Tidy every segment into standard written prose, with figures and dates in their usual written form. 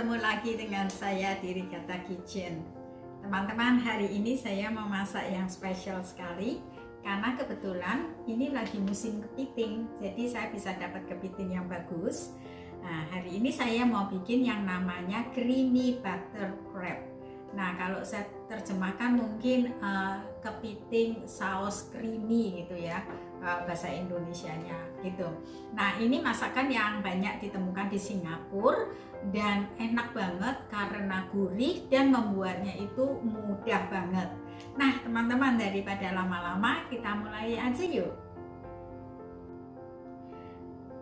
Ketemu lagi dengan saya di Rigata Kitchen. Teman-teman, hari ini saya mau masak yang spesial sekali karena kebetulan ini lagi musim kepiting, jadi saya bisa dapat kepiting yang bagus. Nah, hari ini saya mau bikin yang namanya creamy butter crab. Nah, kalau saya terjemahkan mungkin kepiting saus creamy gitu ya, bahasa Indonesianya gitu. Nah, ini masakan yang banyak ditemukan di Singapura dan enak banget karena gurih dan membuatnya itu mudah banget. Nah, teman-teman, daripada lama-lama kita mulai aja yuk.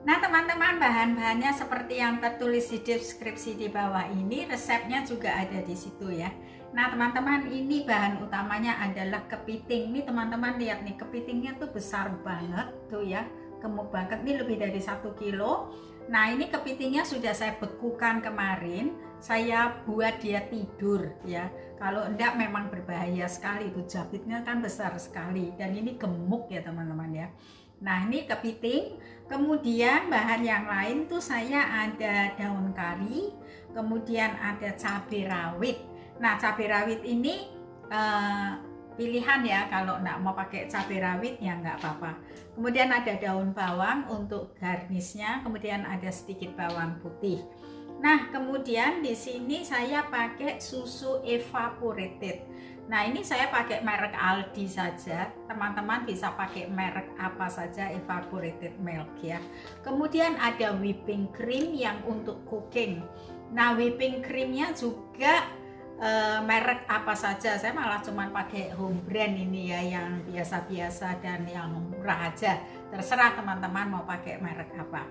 Nah, teman-teman, bahan-bahannya seperti yang tertulis di deskripsi di bawah ini, resepnya juga ada di situ ya. Nah, teman-teman, ini bahan utamanya adalah kepiting. Nih, teman-teman lihat nih, kepitingnya tuh besar banget tuh ya, gemuk banget. Ini lebih dari 1 kilo. Nah, ini kepitingnya sudah saya bekukan kemarin. Saya buat dia tidur ya. Kalau enggak memang berbahaya sekali, itu jabitnya kan besar sekali dan ini gemuk ya teman-teman ya. Nah, ini kepiting. Kemudian bahan yang lain tuh saya ada daun kari, kemudian ada cabai rawit. Nah, cabai rawit ini pilihan ya, kalau nggak mau pakai cabai rawit ya nggak apa-apa. Kemudian ada daun bawang untuk garnisnya, kemudian ada sedikit bawang putih. Nah, kemudian di sini saya pakai susu evaporated. Nah, ini saya pakai merek Aldi saja. Teman-teman bisa pakai merek apa saja, evaporated milk ya. Kemudian ada whipping cream yang untuk cooking. Nah, whipping creamnya juga merek apa saja. Saya malah cuma pakai home brand ini ya, yang biasa-biasa dan yang murah aja. Terserah teman-teman mau pakai merek apa.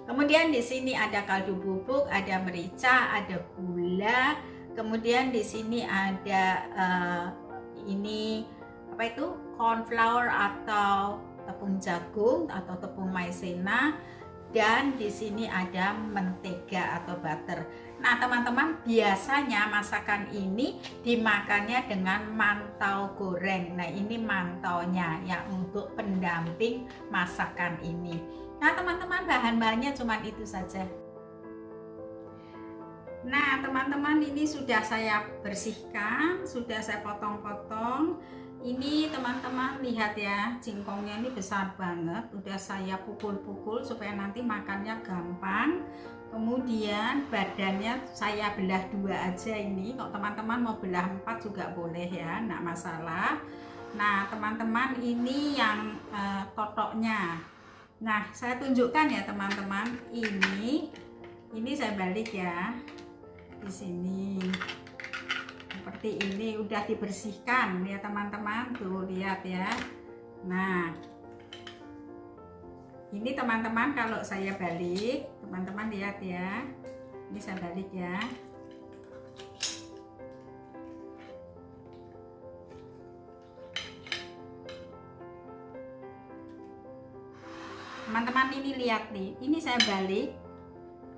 Kemudian di sini ada kaldu bubuk, ada merica, ada gula. Kemudian di sini ada ini apa itu, corn flour atau tepung jagung atau tepung maizena, dan di sini ada mentega atau butter. Nah, teman-teman, biasanya masakan ini dimakannya dengan mantau goreng. Nah, ini mantaunya ya untuk pendamping masakan ini. Nah, teman-teman, bahan-bahannya cuma itu saja. Nah, teman-teman, ini sudah saya bersihkan, sudah saya potong-potong. Ini teman-teman lihat ya, singkongnya ini besar banget. Udah saya pukul-pukul supaya nanti makannya gampang. Kemudian badannya saya belah 2 aja ini. Kalau teman-teman mau belah 4 juga boleh ya, enggak masalah. Nah, teman-teman, ini yang totoknya. Nah, saya tunjukkan ya teman-teman. Ini saya balik ya. Di sini seperti ini, udah dibersihkan ya teman-teman, tuh lihat ya. Nah, ini teman-teman kalau saya balik, teman-teman lihat ya, ini saya balik ya. Teman-teman ini lihat nih, ini saya balik.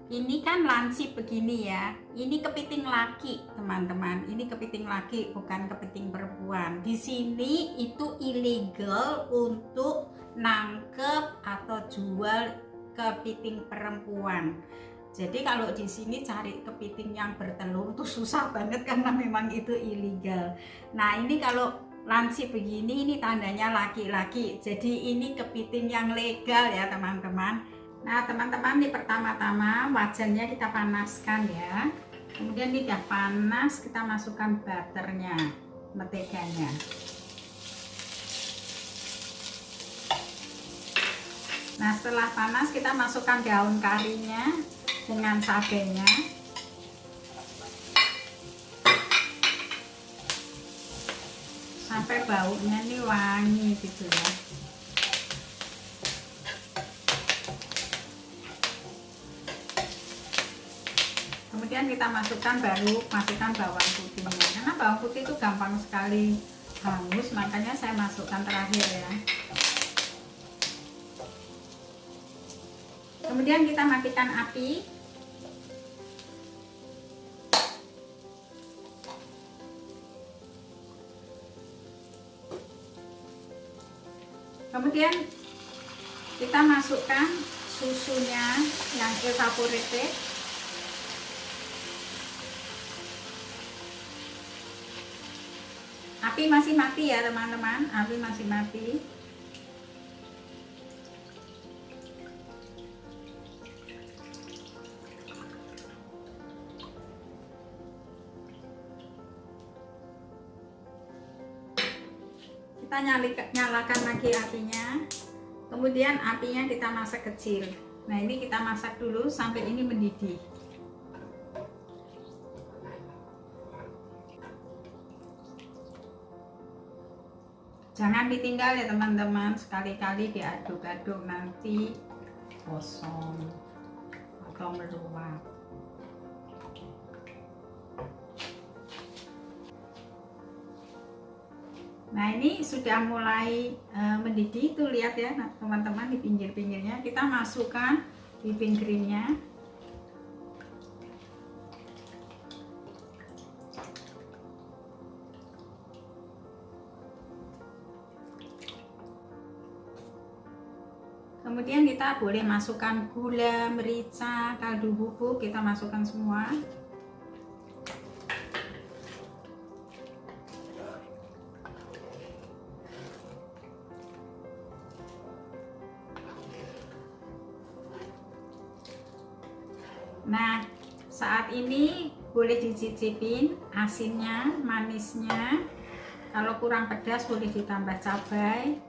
Ini kan lancip begini ya. Ini kepiting laki, teman-teman. Ini kepiting laki, bukan kepiting perempuan. Di sini itu illegal untuk nangkep atau jual kepiting perempuan. Jadi kalau di sini cari kepiting yang bertelur itu susah banget karena memang itu illegal. Nah, ini kalau lancip begini, ini tandanya laki-laki. Jadi ini kepiting yang legal ya, teman-teman. Nah, teman-teman, ini pertama-tama wajannya kita panaskan ya. Kemudian ini udah panas, kita masukkan butternya, menteganya. Nah, setelah panas kita masukkan daun karinya dengan cabenya. Sampai baunya ini wangi gitu ya. Kemudian kita masukkan bawang putihnya, karena bawang putih itu gampang sekali hangus, makanya saya masukkan terakhir ya. Kemudian kita matikan api. Kemudian kita masukkan susunya yang evaporated. api masih mati ya teman-teman, api masih mati. Kita nyalakan lagi apinya, kemudian apinya kita masak kecil. Nah ini kita masak dulu sampai ini mendidih. Jangan ditinggal ya teman-teman, sekali-kali diaduk-aduk nanti gosong atau meluap. Nah ini sudah mulai mendidih tuh, lihat ya teman-teman, di pinggir-pinggirnya kita masukkan whipping creamnya. Kemudian kita boleh masukkan gula, merica, kaldu bubuk, kita masukkan semua. Nah, saat ini boleh dicicipin asinnya, manisnya. Kalau kurang pedas boleh ditambah cabai.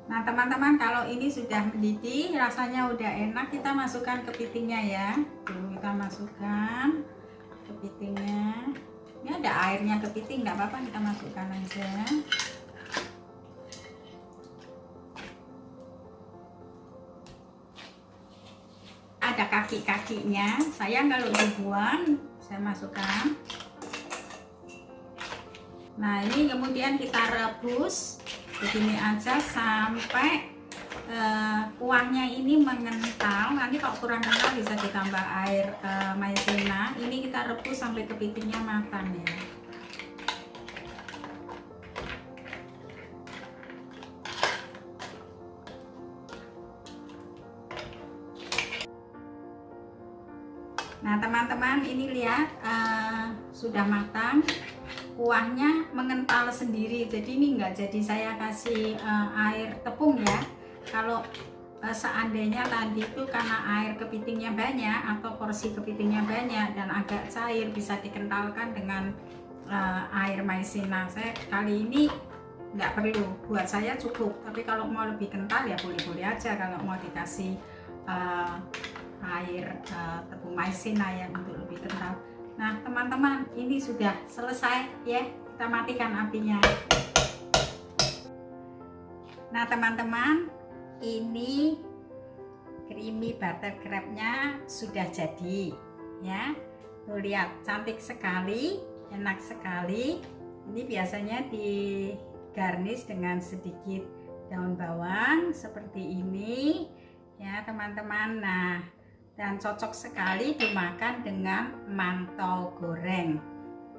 Nah teman-teman, kalau ini sudah mendidih, rasanya udah enak, kita masukkan kepitingnya ya. Dulu kita masukkan kepitingnya. Ini ada airnya kepiting, nggak apa-apa, kita masukkan aja. Ada kaki-kakinya, sayang kalau dibuang, saya masukkan. Nah ini kemudian kita rebus begini aja sampai kuahnya ini mengental. Nanti kalau kurang kental bisa ditambah air maizena. Ini kita rebus sampai kepitingnya matang ya. Nah teman-teman, ini lihat sudah matang, kuahnya mengental sendiri. Jadi ini enggak jadi saya kasih air tepung ya. Kalau seandainya tadi itu karena air kepitingnya banyak atau porsi kepitingnya banyak dan agak cair, bisa dikentalkan dengan air maizena. Saya kali ini nggak perlu, buat saya cukup. Tapi kalau mau lebih kental ya boleh-boleh aja kalau mau dikasih air tepung maizena ya untuk lebih kental. Nah teman-teman, ini sudah selesai ya, kita matikan apinya. Nah teman-teman, ini creamy butter crabnya sudah jadi ya. Tuh lihat, cantik sekali, enak sekali. Ini biasanya di garnish dengan sedikit daun bawang seperti ini ya teman-teman. Nah, dan cocok sekali dimakan dengan mantou goreng.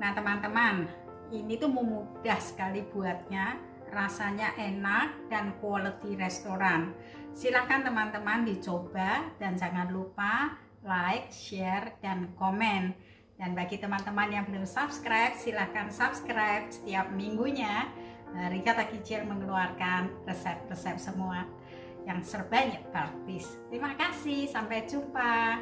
Nah teman-teman, ini tuh mudah sekali buatnya, rasanya enak dan quality restoran. Silahkan teman-teman dicoba dan jangan lupa like, share, dan komen. Dan bagi teman-teman yang belum subscribe, silahkan subscribe. Setiap minggunya Rika Takijil mengeluarkan resep-resep semua yang serba praktis. Terima kasih, sampai jumpa.